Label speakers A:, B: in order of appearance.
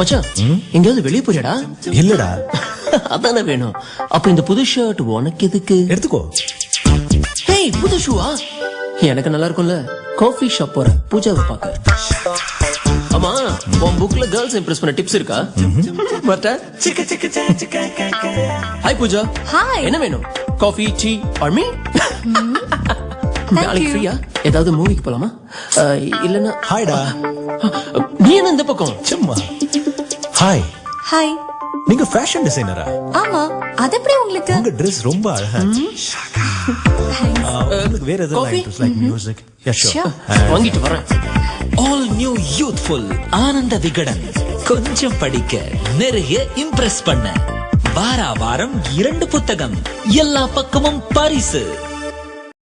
A: மச்சான் எங்கயாவது வெளியே போறியாடா?
B: இல்லடா.
A: அதானே வேணும். அப்ப இந்த புது ஷர்ட் உனக்கு எதுக்கு?
B: எடுத்துக்கோ.
A: ஹேய், புது ஷூவா? எனக்கு நல்லா இருக்கும்ல. காஃபி ஷாப் போற பூஜாவை பாக்க. ஆமா, உன் புக்ல கேர்ள்ஸ் இம்ப்ரெஸ் பண்ண டிப்ஸ் இருக்கா? பட்ட ஹாய் பூஜா.
C: ஹாய்.
A: என்ன வேணும்? Coffee, tea or me? நாளைக்கு ஃப்ரீயா? ஏதாவது மூவிக்கு போலாமா? இல்லனா
B: ஹாய்டா.
A: நீ என்ன இந்த பக்கம்?
B: சும்மா. ஹாய்.
C: ஹாய்.
B: நீங்க ஃபேஷன் டிசைனரா?
C: ஆமா, அது எப்படி உங்களுக்கு?
B: உங்க Dress ரொம்ப அழகா இருக்கு. உங்களுக்கு வேற ஏதாவது
A: Coffee?
B: Likes like music? Yeah sure.
C: Sure.
A: வாங்கிட்டு வரேன்.
D: All new youthful Ananda Vikatan. கொஞ்சம் படிக்க, நிறைய இம்ப்ரெஸ் பண்ண. வார வாரம் 2 புத்தகம், எல்லா பக்கமும் பரிசு.